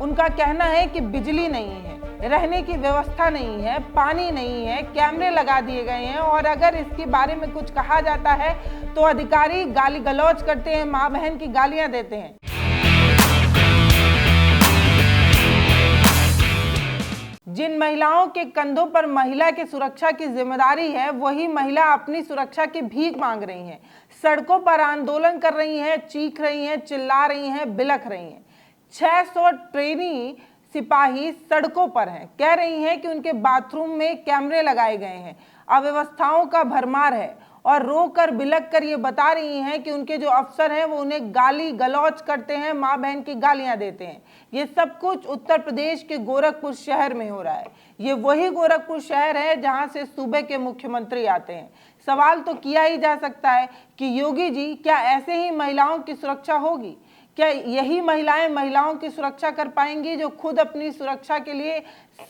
उनका कहना है कि बिजली नहीं है, रहने की व्यवस्था नहीं है, पानी नहीं है, कैमरे लगा दिए गए हैं और अगर इसके बारे में कुछ कहा जाता है तो अधिकारी गाली गलौज करते हैं, माँ बहन की गालियां देते हैं। जिन महिलाओं के कंधों पर महिला की सुरक्षा की जिम्मेदारी है, वही महिला अपनी सुरक्षा की भीख मांग रही हैं, सड़कों पर आंदोलन कर रही हैं, चीख रही हैं, चिल्ला रही हैं, बिलख रही हैं। 600 ट्रेनी सिपाही सड़कों पर हैं, कह रही हैं कि उनके बाथरूम में कैमरे लगाए गए हैं, अव्यवस्थाओं का भरमार है और रो कर बिलख कर ये बता रही हैं कि उनके जो अफसर हैं वो उन्हें गाली गलौज करते हैं, माँ बहन की गालियां देते हैं। ये सब कुछ उत्तर प्रदेश के गोरखपुर शहर में हो रहा है। ये वही गोरखपुर शहर है जहां से सूबे के मुख्यमंत्री आते हैं। सवाल तो किया ही जा सकता है कि योगी जी, क्या ऐसे ही महिलाओं की सुरक्षा होगी? क्या यही महिलाएं महिलाओं की सुरक्षा कर पाएंगी जो खुद अपनी सुरक्षा के लिए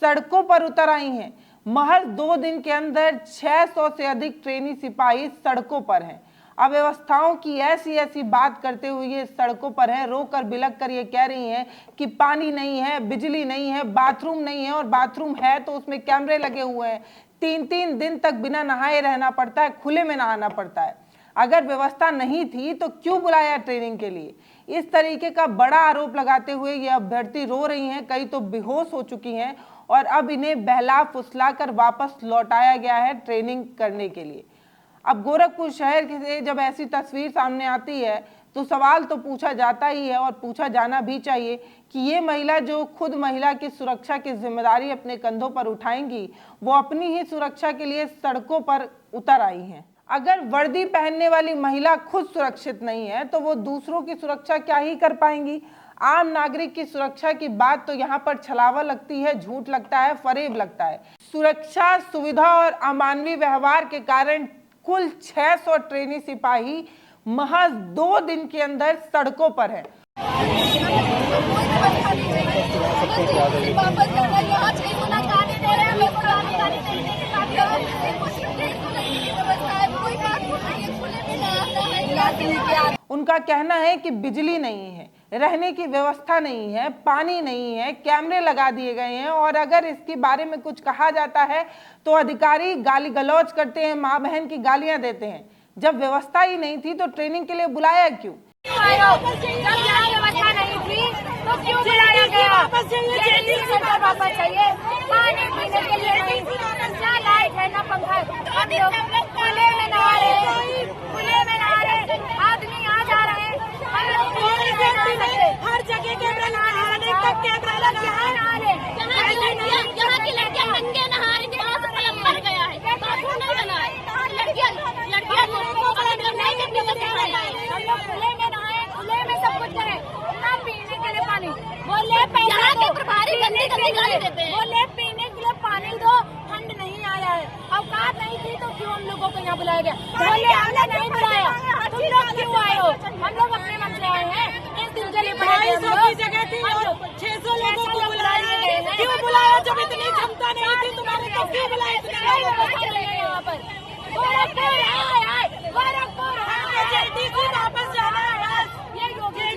सड़कों पर उतर आई हैं? महज 2 दिन के अंदर 600 से अधिक ट्रेनी सिपाही सड़कों पर हैं। अव्यवस्थाओं की ऐसी बात करते हुए ये सड़कों पर है, रो कर बिलख कर ये कह रही हैं कि पानी नहीं है, बिजली नहीं है, बाथरूम नहीं है और बाथरूम है तो उसमें कैमरे लगे हुए हैं। 3-3 दिन तक बिना नहाए रहना पड़ता है, खुले में नहाना पड़ता है। अगर व्यवस्था नहीं थी तो क्यों बुलाया ट्रेनिंग के लिए? इस तरीके का बड़ा आरोप लगाते हुए ये अभ्यर्थी रो रही हैं, कई तो बेहोश हो चुकी हैं और अब इन्हें बहला फुसला कर वापस लौटाया गया है ट्रेनिंग करने के लिए। अब गोरखपुर शहर से जब ऐसी तस्वीर सामने आती है तो सवाल तो पूछा जाता ही है और पूछा जाना भी चाहिए कि ये महिला जो खुद महिला की सुरक्षा की जिम्मेदारी अपने कंधों पर उठाएंगी, वो अपनी ही सुरक्षा के लिए सड़कों पर उतर आई हैं। अगर वर्दी पहनने वाली महिला खुद सुरक्षित नहीं है तो वो दूसरों की सुरक्षा क्या ही कर पाएंगी? आम नागरिक की सुरक्षा की बात तो यहाँ पर छलावा लगती है, झूठ लगता है, फरेब लगता है। सुरक्षा, सुविधा और अमानवीय व्यवहार के कारण कुल 600 ट्रेनी सिपाही महज 2 दिन के अंदर सड़कों पर हैं। उनका कहना है कि बिजली नहीं है, रहने की व्यवस्था नहीं है, पानी नहीं है, कैमरे लगा दिए गए हैं और अगर इसके बारे में कुछ कहा जाता है तो अधिकारी गाली गलौज करते हैं, माँ बहन की गालियां देते हैं। जब व्यवस्था ही नहीं थी तो ट्रेनिंग के लिए बुलाया क्यों? व्यवस्था नहीं थी तो क्यों बुलाया गया? वापस चाहिए, पानी पीने के लिए नहीं, ना लाइट है ना पंखा। हम लोग खुले में नहा रहे, खुले में नहा रहे, आदमी आ जा रहे हैं, हम लोग हर जगह कैमरा लगा रहे, कैमरा लगा रहे। यहाँ की लड़कियां नंगे नहा रही है, प्लम्बर गया है, बाथरूम नहीं बना है, लड़कियां हम लोग खुले में नहाए, खुले में सब कुछ करें, ना पीने के लिए पानी। बोले यहाँ के प्रभारी गंदी गाली देते हैं, बोले पीने के लिए पानी दो, ठंड नहीं आया है, औकात नहीं थी तो क्यों हम लोगों को यहाँ बुलाया गया? बोले हमने नहीं बुलाया, तुम लोग क्यों आए हो? हम लोग अपने मन से आए हैं, इस दिन के लिए 250 जगह थी और 600 लोगों को बुलाया गया। क्यों बुलाया? जब इतनी क्षमता नहीं थी तुम्हारे तो क्यों बुलाया? यहाँ पर गोरखपुर है, गोरखपुर है, जल्दी से वापस जाना है, ये योगी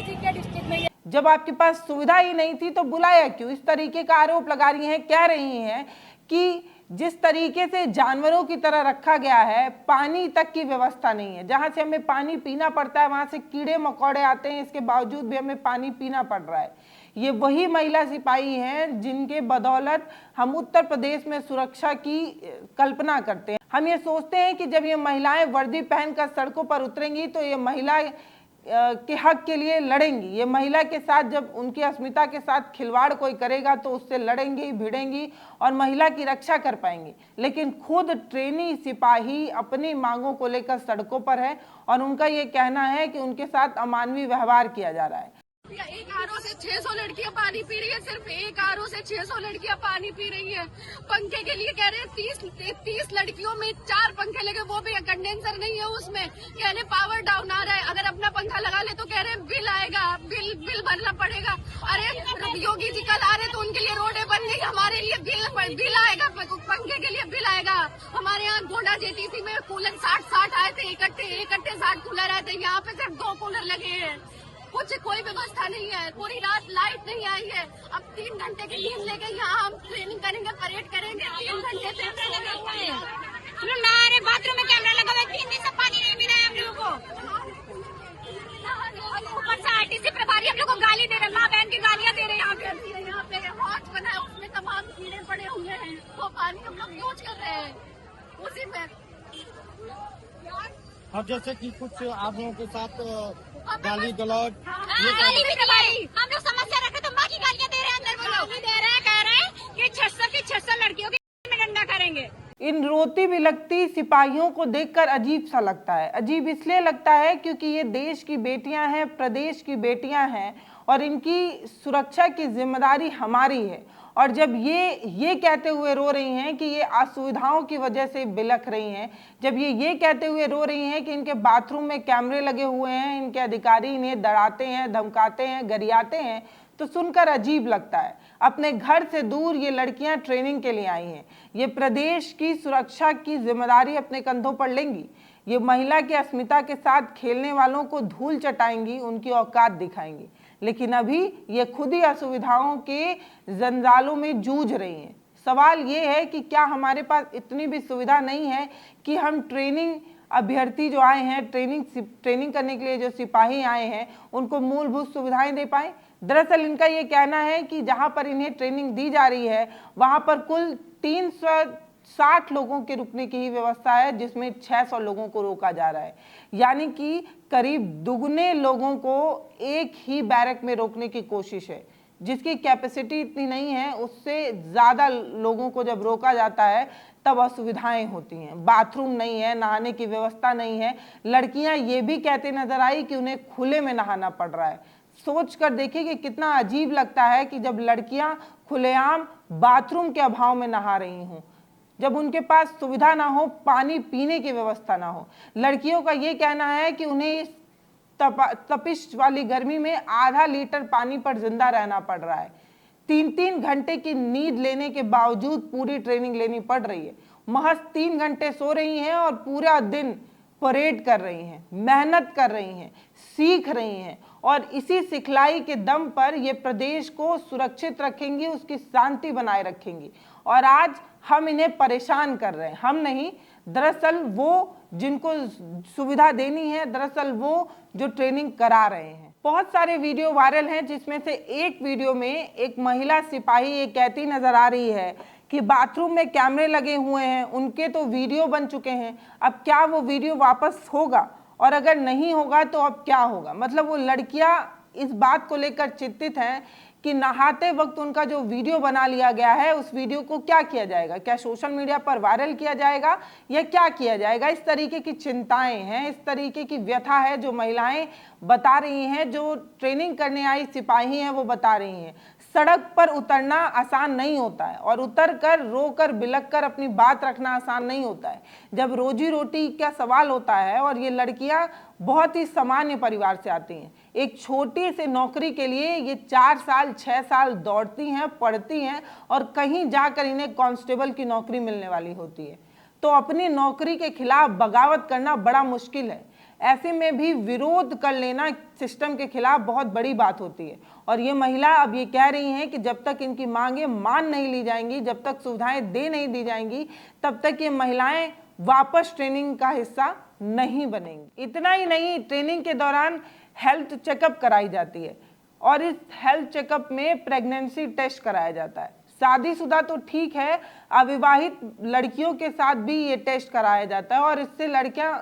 जी के डिस्ट्रिक्ट में। जब आपके पास सुविधा ही नहीं थी तो बुलाया क्यों? इस तरीके का आरोप लगा रही हैं, कह रही हैं कि जिस तरीके से जानवरों की तरह रखा गया है, पानी तक की व्यवस्था नहीं है। जहां से हमें पानी पीना पड़ता है वहां से कीड़े मकोड़े आते हैं, इसके बावजूद भी हमें पानी पीना पड़ रहा है। ये वही महिला सिपाही हैं जिनके बदौलत हम उत्तर प्रदेश में सुरक्षा की कल्पना करते हैं। हम ये सोचते हैं कि जब ये महिलाएं वर्दी पहनकर सड़कों पर उतरेंगी तो ये महिला के हक के लिए लड़ेंगी। ये महिला के साथ जब उनकी अस्मिता के साथ खिलवाड़ कोई करेगा तो उससे लड़ेंगी, भिड़ेंगी और महिला की रक्षा कर पाएंगी। लेकिन खुद ट्रेनी सिपाही अपनी मांगों को लेकर सड़कों पर है और उनका ये कहना है कि उनके साथ अमानवीय व्यवहार किया जा रहा है। एक आरओ से 600 लड़कियां पानी पी रही है, सिर्फ एक आरओ से 600 लड़कियां पानी पी रही है। पंखे के लिए कह रहे हैं 30 लड़कियों में 4 पंखे लगे, वो भी कंडेंसर नहीं है उसमें, कह रहे पावर डाउन आ रहा है। अगर अपना पंखा लगा ले तो कह रहे बिल आएगा, बिल भरना पड़ेगा। अरे योगी जी कल आ रहे तो उनके लिए रोडें बन गई, हमारे लिए बिल आएगा, पंखे के लिए बिल आएगा। हमारे यहाँ गोंडा जेटीसी में कूलर 60 आए थे, इकट्ठे 60 कूलर आए थे। यहाँ पे सिर्फ 2 कूलर लगे हैं, कुछ कोई व्यवस्था नहीं है। पूरी रात लाइट नहीं आई है। अब 3 घंटे की नींद लेके यहाँ हम ट्रेनिंग करेंगे, परेड करेंगे। 3 घंटे से लगे हुए हैं। हम लोग नहा रहे, बाथरूम में कैमरा लगा हुआ है, 3 दिन से पानी नहीं मिला है हम लोगों को। ऊपर से आरटीसी प्रभारी हम लोग को गाली दे रहे, माँ बहन की गालियाँ दे रहे हैं। यहाँ पे हॉट बना है, उसमें तमाम कीड़े पड़े हुए हैं। वो पानी हम लोग यूज कर रहे हैं उसी में। अब जैसे कि कुछ आप लोगों के साथ गाली गलौज, गाली भी प्रभारी हम लोग समस्या रखे तो माँ की गालियाँ दे रहे हैं। अंदर वो लोग दे रहे हैं, कह रहे हैं कि 600 लड़कियों की में डंडा करेंगे। इन रोती बिलखती सिपाहियों को देखकर अजीब सा लगता है। अजीब इसलिए लगता है क्योंकि ये देश की बेटियां हैं, प्रदेश की बेटियां हैं और इनकी सुरक्षा की जिम्मेदारी हमारी है। और जब ये कहते हुए रो रही हैं कि ये असुविधाओं की वजह से बिलख रही हैं, जब ये कहते हुए रो रही हैं कि इनके बाथरूम में कैमरे लगे हुए हैं, इनके अधिकारी इन्हें डराते हैं, धमकाते हैं, गरियाते हैं, तो सुनकर अजीब लगता है। अपने घर से दूर ये लड़कियां ट्रेनिंग के लिए आई हैं। ये प्रदेश की सुरक्षा की जिम्मेदारी अपने कंधों पर लेंगी। ये महिला की अस्मिता के साथ खेलने वालों को धूल चटाएंगी, उनकी औकात दिखाएंगी। लेकिन अभी ये खुद ही असुविधाओं के जंजालों में जूझ रही हैं। सवाल ये है कि क्या हमारे पास इतनी भी सुविधा नहीं है कि हम ट्रेनिंग अभ्यर्थी जो आए हैं, ट्रेनिंग करने के लिए जो सिपाही आए हैं, उनको मूलभूत सुविधाएं दे पाएं। दरअसल इनका ये कहना है कि जहां पर इन्हें ट्रेनिंग दी जा रही है वहां पर कुल 360 लोगों के रुकने की ही व्यवस्था है, जिसमें 600 लोगों को रोका जा रहा है। यानी कि करीब दुगने लोगों को एक ही बैरक में रोकने की कोशिश है। जिसकी कैपेसिटी इतनी नहीं है, उससे ज़्यादा लोगों को जब रोका जाता है तब असुविधाएं होती हैं। बाथरूम नहीं है, नहाने की व्यवस्था नहीं है। लड़कियां ये भी कहते नजर आई कि उन्हें खुले में नहाना पड़ रहा है। सोच कर देखिए कि कितना अजीब लगता है कि जब लड़कियां खुलेआम बाथरूम के अभाव में नहा रही हों, जब उनके पास सुविधा ना हो, पानी पीने की व्यवस्था ना हो। लड़कियों का ये कहना है कि उन्हें इस तपिश वाली गर्मी में आधा लीटर पानी पर जिंदा रहना पड़ रहा है। 3-3 घंटे की नींद लेने के बावजूद पूरी ट्रेनिंग लेनी पड़ रही है। महज 3 घंटे सो रही हैं और पूरा दिन परेड कर रही हैं, मेहनत कर रही हैं, सीख रही हैं और इसी सिखलाई के दम पर ये प्रदेश को सुरक्षित रखेंगी, उसकी शांति बनाए रखेंगी। और आज हम इन्हें परेशान कर रहे हैं, हम नहीं, दरअसल वो जिनको सुविधा देनी है, दरअसल वो जो ट्रेनिंग करा रहे हैं। बहुत सारे वीडियो वायरल हैं, जिसमें से एक वीडियो में एक महिला सिपाही ये कहती नजर आ रही है कि बाथरूम में कैमरे लगे हुए हैं, उनके तो वीडियो बन चुके हैं, अब क्या वो वीडियो वापस होगा, और अगर नहीं होगा तो अब क्या होगा। मतलब वो लड़कियां इस बात को लेकर चिंतित हैं कि नहाते वक्त उनका जो वीडियो बना लिया गया है, उस वीडियो को क्या किया जाएगा, क्या सोशल मीडिया पर वायरल किया जाएगा या क्या किया जाएगा। इस तरीके की चिंताएं हैं, इस तरीके की व्यथा है जो महिलाएं बता रही हैं, जो ट्रेनिंग करने आई सिपाही हैं वो बता रही हैं। सड़क पर उतरना आसान नहीं होता है और उतर कर रो कर बिलख कर अपनी बात रखना आसान नहीं होता है। जब रोजी रोटी का सवाल होता है और ये लड़कियां बहुत ही सामान्य परिवार से आती हैं, एक छोटी सी नौकरी के लिए ये 4 साल 6 साल दौड़ती हैं, पढ़ती हैं और कहीं जाकर इन्हें कांस्टेबल की नौकरी मिलने वाली होती है। तो अपनी नौकरी के खिलाफ बगावत करना बड़ा मुश्किल है। ऐसे में भी विरोध कर लेना सिस्टम के खिलाफ बहुत बड़ी बात होती है। और ये महिला अब ये कह रही हैं कि जब तक इनकी मांगे मान नहीं ली जाएंगी, जब तक सुविधाएं दे नहीं दी जाएंगी, तब तक ये महिलाएं वापस ट्रेनिंग का हिस्सा नहीं बनेंगी। इतना ही नहीं, ट्रेनिंग के दौरान हेल्थ चेकअप कराई जाती है और इस हेल्थ चेकअप में प्रेगनेंसी टेस्ट कराया जाता है। शादीशुदा तो ठीक है, अविवाहित लड़कियों के साथ भी ये टेस्ट कराया जाता है और इससे लड़कियां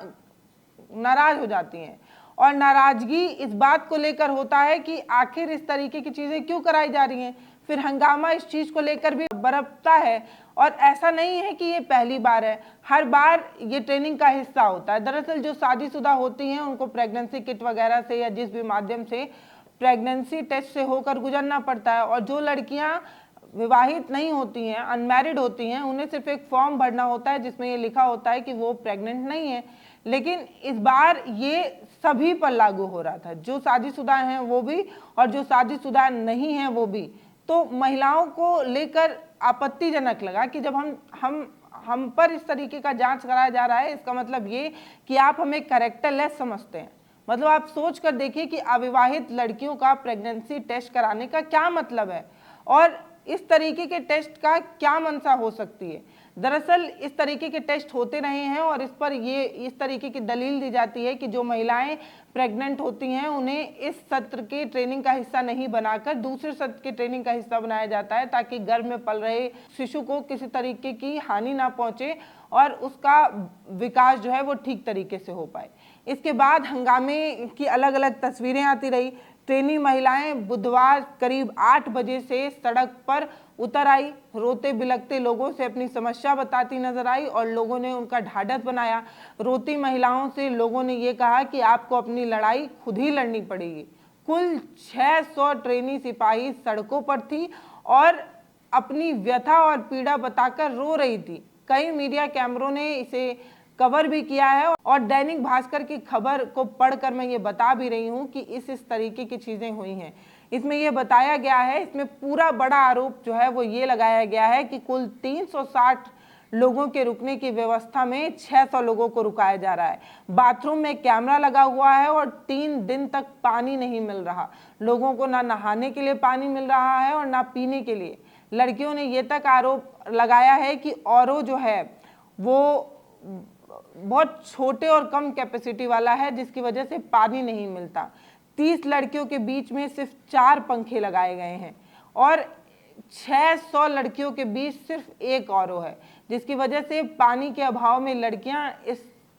नाराज हो जाती हैं। और नाराजगी इस बात को लेकर होता है कि आखिर इस तरीके की चीजें क्यों कराई जा रही हैं। फिर हंगामा इस चीज को लेकर भी बरपता है और ऐसा नहीं है कि ये पहली बार है, हर बार ये ट्रेनिंग का हिस्सा होता है। दरअसल जो शादीशुदा होती हैं उनको प्रेगनेंसी किट वगैरह से या जिस भी माध्यम से प्रेगनेंसी टेस्ट से होकर गुजरना पड़ता है। और जो लड़कियां विवाहित नहीं होती हैं, अनमैरिड होती हैं, उन्हें सिर्फ एक फॉर्म भरना होता है जिसमें ये लिखा होता है कि वो प्रेग्नेंट नहीं है। लेकिन इस बार ये सभी पर लागू हो रहा था, जो शादीशुदा हैं वो भी और जो शादीशुदा नहीं हैं वो भी। तो महिलाओं को लेकर आपत्तिजनक लगा कि जब हम पर इस तरीके का जांच कराया जा रहा है, इसका मतलब ये कि आप हमें कैरेक्टरलेस समझते हैं। मतलब आप सोच कर देखिए कि अविवाहित लड़कियों का प्रेगनेंसी टेस्ट कराने का क्या मतलब है और इस तरीके के टेस्ट का क्या मंशा हो सकती है। दरअसल इस तरीके के टेस्ट होते रहे हैं और इस पर इस तरीके की दलील दी जाती है कि जो महिलाएं प्रेग्नेंट होती हैं उन्हें इस सत्र के ट्रेनिंग का हिस्सा नहीं बनाकर दूसरे सत्र के ट्रेनिंग का हिस्सा बनाया जाता है, ताकि गर्भ में पल रहे शिशु को किसी तरीके की हानि ना पहुंचे और उसका विकास जो है वो ठीक तरीके से हो पाए। इसके बाद हंगामे की अलग अलग तस्वीरें आती रही। ट्रेनी महिलाएं बुधवार करीब 8 बजे से सड़क पर उतर आई, रोते बिलखते लोगों से अपनी समस्या बताती नजर आई और लोगों ने उनका ढाढ़स बनाया। रोती महिलाओं से लोगों ने ये कहा कि आपको अपनी लड़ाई खुद ही लड़नी पड़ेगी। कुल 600 ट्रेनी सिपाही सड़कों पर थी और अपनी व्यथा और पीड़ा बताकर रो रही थी। कई मीडिया कैमरों ने इसे कवर भी किया है और दैनिक भास्कर की खबर को पढ़कर मैं ये बता भी रही हूँ कि इस तरीके की चीजें हुई हैं। इसमें यह बताया गया है, इसमें पूरा बड़ा आरोप जो है वो ये लगाया गया है कि कुल 360 लोगों के रुकने की व्यवस्था में 600 लोगों को रुकाया जा रहा है। बाथरूम में कैमरा लगा हुआ है और 3 दिन तक पानी नहीं मिल रहा। लोगों को ना नहाने के लिए पानी मिल रहा है और ना पीने के लिए। लड़कियों ने ये तक आरोप लगाया है कि औरो जो है वो बहुत छोटे और कम कैपेसिटी वाला है, जिसकी वजह से पानी नहीं मिलता। 30 लड़कियों के बीच में सिर्फ 4 पंखे लगाए गए हैं और 600 लड़कियों के बीच सिर्फ एक औरो है, जिसकी वजह से पानी के अभाव में लड़कियां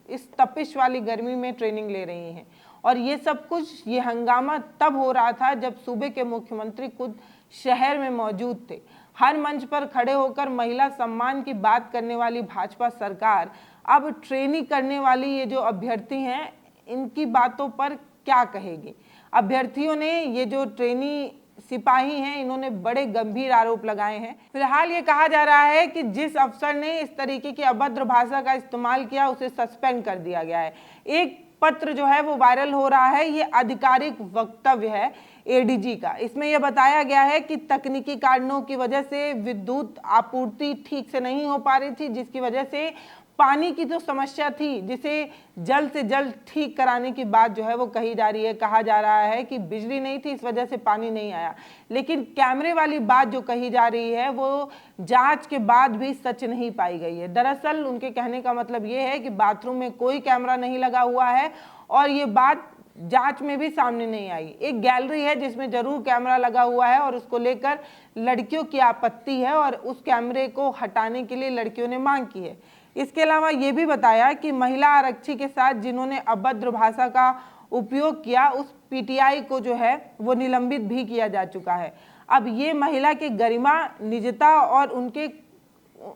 इस तपिश वाली गर्मी में ट्रेनिंग ले रही हैं। और ये सब कुछ, ये हंगामा तब हो रहा था जब सूबे के मुख्यमंत्री खुद शहर में मौजूद थे। हर मंच पर खड़े होकर महिला सम्मान की बात करने वाली भाजपा सरकार अब ट्रेनिंग करने वाली ये जो अभ्यर्थी हैं, इनकी बातों पर क्या कहेगी। अभ्यर्थियों ने, ये जो ट्रेनी सिपाही हैं, इन्होंने बड़े गंभीर आरोप लगाए हैं। फिलहाल ये कहा जा रहा है कि जिस अफसर ने इस तरीके की अभद्र भाषा का इस्तेमाल किया उसे सस्पेंड कर दिया गया है। एक पत्र जो है वो वायरल हो रहा है, ये आधिकारिक वक्तव्य है एडीजी का। इसमें यह बताया गया है कि तकनीकी कारणों की वजह से विद्युत आपूर्ति ठीक से नहीं हो पा रही थी, जिसकी वजह से पानी की जो समस्या थी, जिसे जल्द से जल्द ठीक कराने की बात जो है वो कही जा रही है। कहा जा रहा है कि बिजली नहीं थी, इस वजह से पानी नहीं आया। लेकिन कैमरे वाली बात जो कही जा रही है वो जांच के बाद भी सच नहीं पाई गई है। दरअसल उनके कहने का मतलब ये है कि बाथरूम में कोई कैमरा नहीं लगा हुआ है और ये बात जांच में भी सामने नहीं आई। एक गैलरी है जिसमें जरूर कैमरा लगा हुआ है और उसको लेकर लड़कियों की आपत्ति है और उस कैमरे को हटाने के लिए लड़कियों ने मांग की है। इसके अलावा ये भी बताया कि महिला आरक्षी के साथ जिन्होंने अभद्र भाषा का उपयोग किया, उस पीटीआई को जो है वो निलंबित भी किया जा चुका है। अब ये महिला की गरिमा, निजता और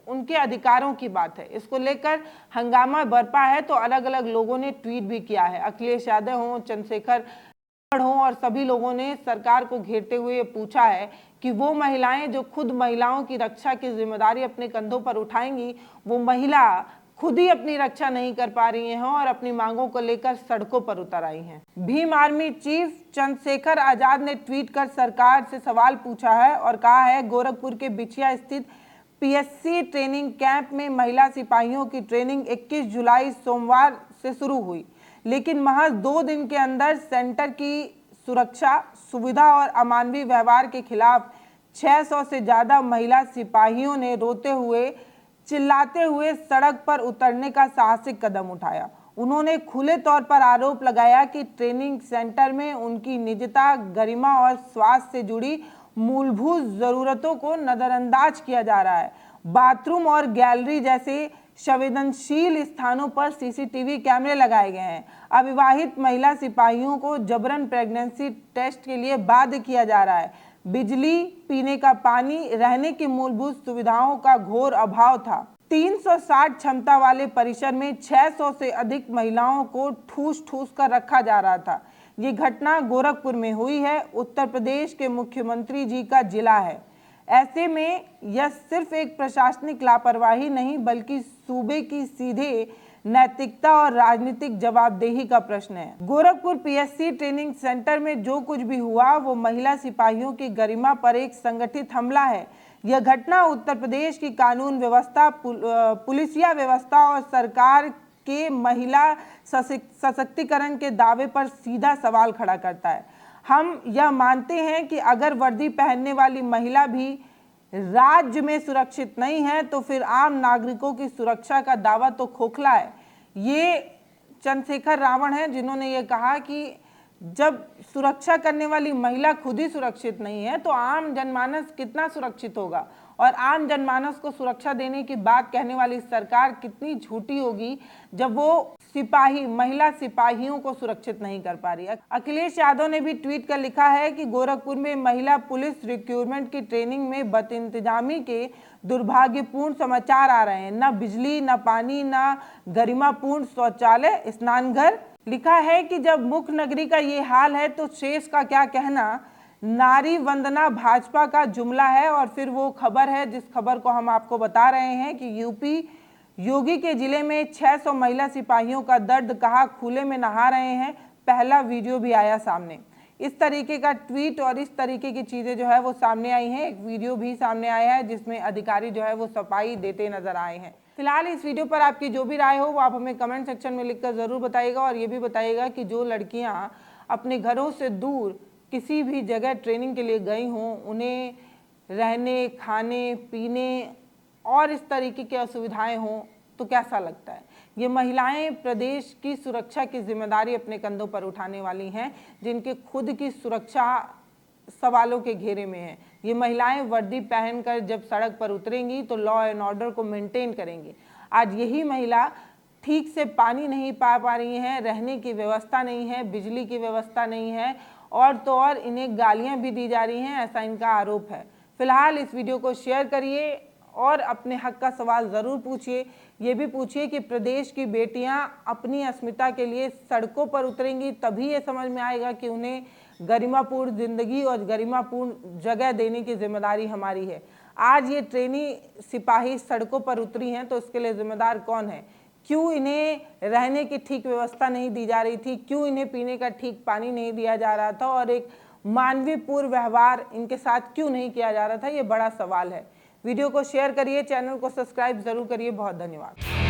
उनके अधिकारों की बात है। इसको लेकर हंगामा बरपा है तो अलग अलग लोगों ने ट्वीट भी किया है। अखिलेश यादव हो, चंद्रशेखर हो और सभी लोगों ने सरकार को घेरते हुए पूछा है कि वो महिलाएं जो खुद महिलाओं की रक्षा की जिम्मेदारी अपने कंधों पर उठाएंगी, वो महिला खुद ही अपनी रक्षा नहीं कर पा रही हैं और अपनी मांगों को लेकर सड़कों पर उतर आई हैं। भीम आर्मी चीफ चंद्रशेखर आजाद ने ट्वीट कर सरकार से सवाल पूछा है और कहा है, गोरखपुर के बिछिया स्थित पीएससी ट्रेनिंग कैंप में महिला सिपाहियों की ट्रेनिंग 21 जुलाई सोमवार से शुरू हुई, लेकिन महज 2 दिन के अंदर सेंटर की सुरक्षा, सुविधा और अमानवीय व्यवहार के खिलाफ 600 से ज्यादा महिला सिपाहियों ने रोते हुए, चिल्लाते हुए सड़क पर उतरने का साहसिक कदम उठाया। उन्होंने खुले तौर पर आरोप लगाया कि ट्रेनिंग सेंटर में उनकी निजता, गरिमा और स्वास्थ्य से जुड़ी मूलभूत जरूरतों को नजरअंदाज किया जा रहा है। बाथरूम और गैलरी जैसे संवेदनशील स्थानों पर सीसीटीवी कैमरे लगाए गए हैं। अविवाहित महिला सिपाहियों को जबरन प्रेगनेंसी टेस्ट के लिए बाध्य किया जा रहा है। बिजली, पीने का पानी, रहने की मूलभूत सुविधाओं का घोर अभाव था। 360 क्षमता वाले परिसर में 600 से अधिक महिलाओं को ठूस ठूस कर रखा जा रहा था। ये घटना गोरखपुर में हुई है। उत्तर प्रदेश के मुख्यमंत्री जी का जिला है। ऐसे में यह सिर्फ एक प्रशासनिक लापरवाही नहीं बल्कि सूबे की सीधे नैतिकता और राजनीतिक जवाबदेही का प्रश्न है। गोरखपुर पीएससी ट्रेनिंग सेंटर में जो कुछ भी हुआ वो महिला सिपाहियों की गरिमा पर एक संगठित हमला है। यह घटना उत्तर प्रदेश की कानून व्यवस्था, पुलिसिया व्यवस्था और सरकार के महिला सशक्तिकरण के दावे पर सीधा सवाल खड़ा करता है। हम यह मानते हैं कि अगर वर्दी पहनने वाली महिला भी राज्य में सुरक्षित नहीं है तो फिर आम नागरिकों की सुरक्षा का दावा तो खोखला है। ये चंद्रशेखर रावण हैं जिन्होंने ये कहा कि जब सुरक्षा करने वाली महिला खुद ही सुरक्षित नहीं है तो आम जनमानस कितना सुरक्षित होगा, और आम जनमानस को सुरक्षा देने की बात कहने वाली सरकार कितनी झूठी होगी जब वो सिपाही, महिला सिपाहियों को सुरक्षित नहीं कर पा रही है। अखिलेश यादव ने भी ट्वीट कर लिखा है कि गोरखपुर में महिला पुलिस रिक्रूटमेंट की ट्रेनिंग में बदइंतजामी के दुर्भाग्यपूर्ण समाचार आ रहे हैं। न बिजली, न पानी, न गरिमापूर्ण शौचालय, स्नानघर। लिखा है कि जब मुख्य नगरी का ये हाल है तो शेष का क्या कहना। नारी वंदना भाजपा का जुमला है। और फिर वो खबर है जिस खबर को हम आपको बता रहे हैं कि यूपी योगी के जिले में 600 महिला सिपाहियों का दर्द, कहा खुले में नहा रहे हैं। पहला वीडियो भी आया सामने। इस तरीके का ट्वीट और इस तरीके की चीजें जो है वो सामने आई हैं। एक वीडियो भी सामने आया है जिसमें अधिकारी जो है वो सफाई देते नजर आए हैं। फिलहाल इस वीडियो पर आपकी जो भी राय हो वो आप हमें कमेंट सेक्शन में लिखकर जरूर बताइएगा, और ये भी बताइएगा कि जो लड़कियां अपने घरों से दूर किसी भी जगह ट्रेनिंग के लिए गई हों, उन्हें रहने, खाने, पीने और इस तरीके की असुविधाएं हों तो कैसा लगता है। ये महिलाएं प्रदेश की सुरक्षा की जिम्मेदारी अपने कंधों पर उठाने वाली हैं, जिनके खुद की सुरक्षा सवालों के घेरे में है। ये महिलाएं वर्दी पहनकर जब सड़क पर उतरेंगी तो लॉ एंड ऑर्डर को मेंटेन करेंगी। आज यही महिला ठीक से पानी नहीं पा रही हैं, रहने की व्यवस्था नहीं है, बिजली की व्यवस्था नहीं है, और तो और इन्हें गालियां भी दी जा रही हैं, ऐसा इनका आरोप है। फिलहाल इस वीडियो को शेयर करिए और अपने हक का सवाल ज़रूर पूछिए। ये भी पूछिए कि प्रदेश की बेटियां अपनी अस्मिता के लिए सड़कों पर उतरेंगी तभी ये समझ में आएगा कि उन्हें गरिमापूर्ण ज़िंदगी और गरिमापूर्ण जगह देने की जिम्मेदारी हमारी है। आज ये ट्रेनी सिपाही सड़कों पर उतरी हैं तो इसके लिए जिम्मेदार कौन है? क्यों इन्हें रहने की ठीक व्यवस्था नहीं दी जा रही थी? क्यों इन्हें पीने का ठीक पानी नहीं दिया जा रहा था? और एक मानवीयपूर्ण व्यवहार इनके साथ क्यों नहीं किया जा रहा था? ये बड़ा सवाल है। वीडियो को शेयर करिए, चैनल को सब्सक्राइब जरूर करिए। बहुत धन्यवाद।